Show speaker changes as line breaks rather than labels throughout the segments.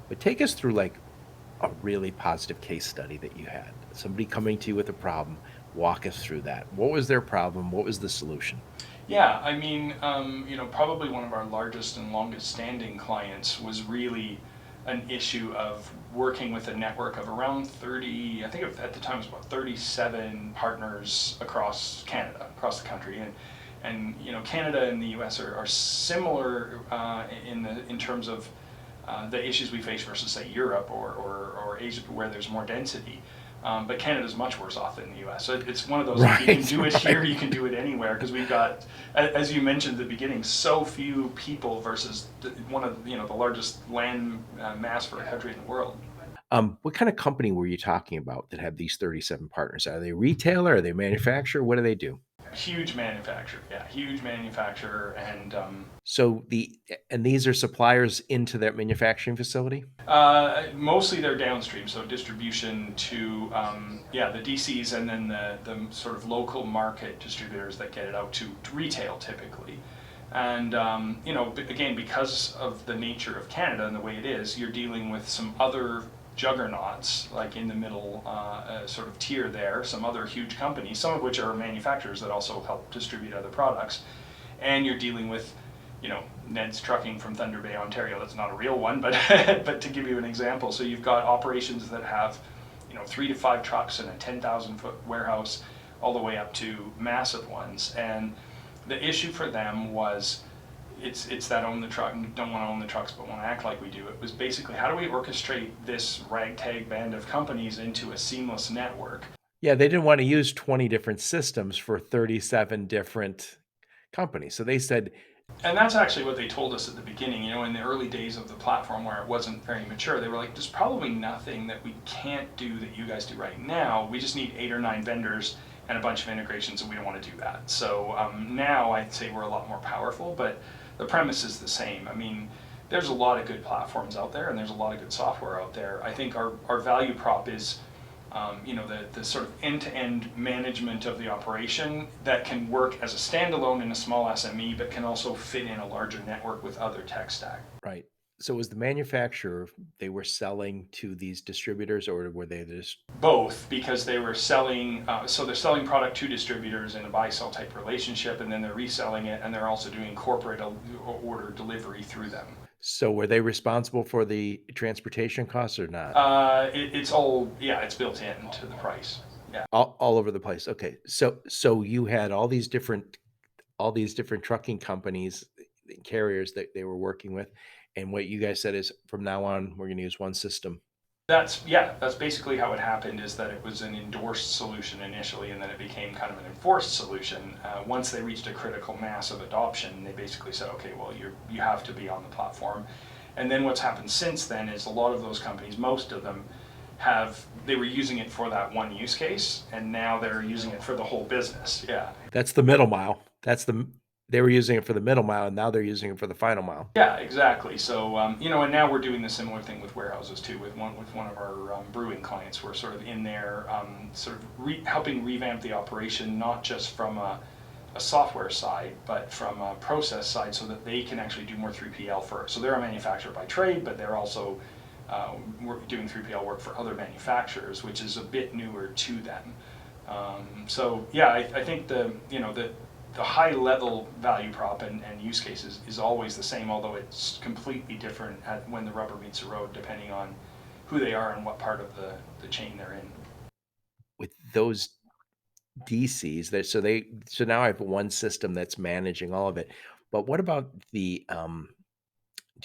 But take us through like a really positive case study that you had. Somebody coming to you with a problem. Walk us through that. What was their problem? What was the solution?
Yeah, I mean, probably one of our largest and longest standing clients was really an issue of working with a network of around 30, I think at the time it was about 37 partners across Canada, across the country. And Canada and the US are similar in terms of the issues we face versus, say, Europe or Asia, where there's more density. But Canada's much worse off than the U.S. So it's one of those, if you can
Right,
do it
right.
here, you can do it anywhere, because we've got, as you mentioned at the beginning, so few people versus one of the largest land mass for a country in the world.
What kind of company were you talking about that had these 37 partners? Are they retailer? Are they manufacturer? What do they do?
Huge manufacturer, yeah, huge manufacturer, and
So these are suppliers into that manufacturing facility?
mostly they're downstream, so distribution to yeah, the DCs, and then the sort of local market distributors that get it out to retail typically. And again, because of the nature of Canada and the way it is, you're dealing with some other juggernauts, like in the middle sort of tier there, some other huge companies, some of which are manufacturers that also help distribute other products. And you're dealing with, Ned's Trucking from Thunder Bay, Ontario. That's not a real one, but but to give you an example, so you've got operations that have, 3 to 5 trucks and a 10,000 foot warehouse, all the way up to massive ones. And the issue for them was, it's that own the truck, don't want to own the trucks but want to act like we do. It was basically, how do we orchestrate this ragtag band of companies into a seamless network?
Yeah, they didn't want to use 20 different systems for 37 different companies. So they said,
And that's actually what they told us at the beginning. In the early days of the platform where it wasn't very mature, they were like, there's probably nothing that we can't do that you guys do right now. We just need 8 or 9 vendors and a bunch of integrations, and we don't want to do that. So now I'd say we're a lot more powerful, but the premise is the same. I mean, there's a lot of good platforms out there, and there's a lot of good software out there. I think our value prop is the sort of end-to-end management of the operation that can work as a standalone in a small SME, but can also fit in a larger network with other tech stack.
right. So was the manufacturer, they were selling to these distributors or were they just,
Both, because they were selling, so they're selling product to distributors in a buy-sell type relationship, and then they're reselling it, and they're also doing corporate order delivery through them.
so were they responsible for the transportation costs or not?
It's all, yeah, it's built in to the price. Yeah.
All over the place. Okay. So you had all these different trucking companies, carriers that they were working with, and what you guys said is from now on we're going to use one system.
That's basically how it happened. Is that it was an endorsed solution initially, and then it became kind of an enforced solution. Once they reached a critical mass of adoption, they basically said, okay, well, you have to be on the platform. And then what's happened since then is a lot of those companies, most of them, they were using it for that one use case, and now they're using it for the whole business. Yeah.
That's the middle mile. They were using it for the middle mile, and now they're using it for the final mile.
Yeah, exactly. So and now we're doing the similar thing with warehouses too. With one of our brewing clients, we're sort of in there, sort of helping revamp the operation, not just from a software side, but from a process side, so that they can actually do more 3PL for. So they're a manufacturer by trade, but they're also doing 3PL work for other manufacturers, which is a bit newer to them. So yeah, I think the high level value prop and use cases is always the same, although it's completely different when the rubber meets the road, depending on who they are and what part of the chain they're in.
With those DCs, so now I have one system that's managing all of it. But what about do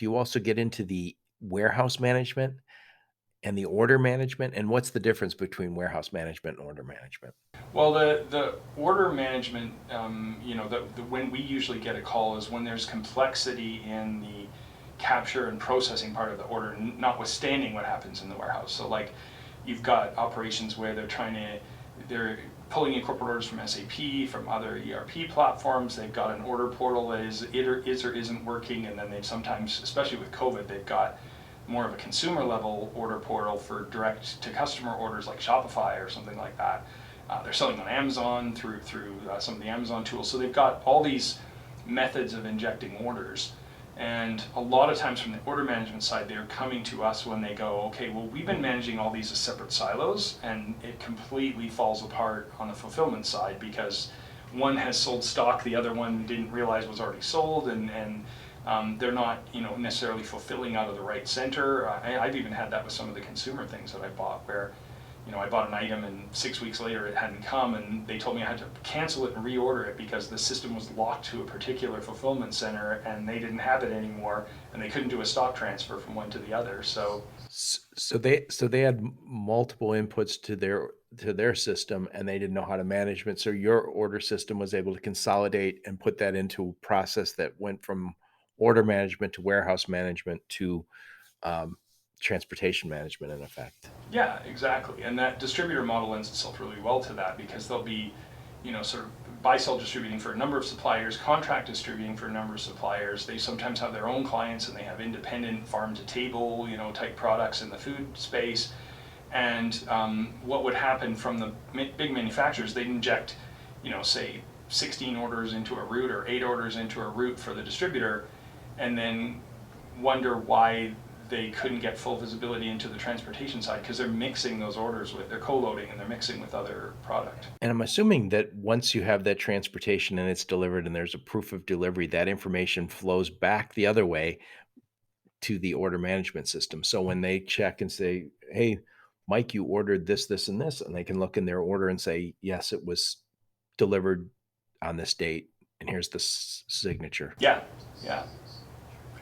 you also get into the warehouse management and the order management? And what's the difference between warehouse management and order management?
Well, the order management, when we usually get a call is when there's complexity in the capture and processing part of the order, notwithstanding what happens in the warehouse. So like, you've got operations where they're pulling in corporate orders from SAP, from other ERP platforms. They've got an order portal that is or isn't working, and then they've sometimes, especially with COVID, they've got more of a consumer level order portal for direct to customer orders like Shopify or something like that. They're selling on Amazon through some of the Amazon tools. So they've got all these methods of injecting orders. And a lot of times from the order management side, they're coming to us when they go, okay, well, we've been managing all these as separate silos, and it completely falls apart on the fulfillment side because one has sold stock the other one didn't realize was already sold, and they're not, necessarily fulfilling out of the right center. I've even had that with some of the consumer things that I bought, where I bought an item and 6 weeks later it hadn't come, and they told me I had to cancel it and reorder it because the system was locked to a particular fulfillment center and they didn't have it anymore, and they couldn't do a stock transfer from one to the other. So
So they had multiple inputs to their system, and they didn't know how to manage it. So your order system was able to consolidate and put that into a process that went from order management to warehouse management to um, transportation management, in effect.
yeah, exactly. And that distributor model lends itself really well to that because they'll be, sort of buy sell distributing for a number of suppliers, contract distributing for a number of suppliers. They sometimes have their own clients and they have independent farm to table, type products in the food space. And what would happen from the big manufacturers, they'd inject, say 16 orders into a route or 8 orders into a route for the distributor, and then wonder why they couldn't get full visibility into the transportation side because they're mixing those orders with, they're co-loading and they're mixing with other product.
And I'm assuming that once you have that transportation and it's delivered and there's a proof of delivery, that information flows back the other way to the order management system. So when they check and say, "Hey, Mike, you ordered this, this, and this," and they can look in their order and say, "Yes, it was delivered on this date, and here's the signature."
Yeah, yeah.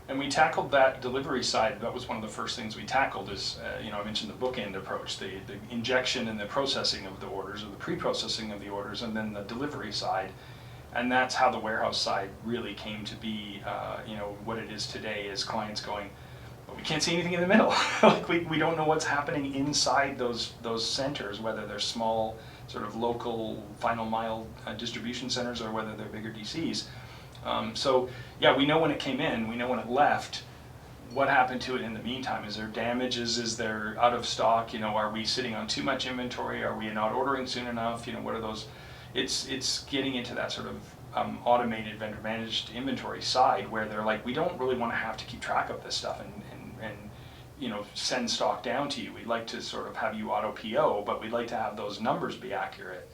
And we tackled that delivery side. That was one of the first things we tackled is, I mentioned the bookend approach, the injection and the processing of the orders, or the pre-processing of the orders, and then the delivery side. And that's how the warehouse side really came to be, what it is today is clients going, but we can't see anything in the middle. Like we don't know what's happening inside those centers, whether they're small, sort of local final mile distribution centers or whether they're bigger DCs. So yeah, we know when it came in, we know when it left. What happened to it in the meantime? Is there damages? Is there out of stock? Are we sitting on too much inventory? Are we not ordering soon enough? What are those? It's getting into that sort of automated vendor managed inventory side where they're like, we don't really want to have to keep track of this stuff and send stock down to you. We'd like to sort of have you auto PO, but we'd like to have those numbers be accurate.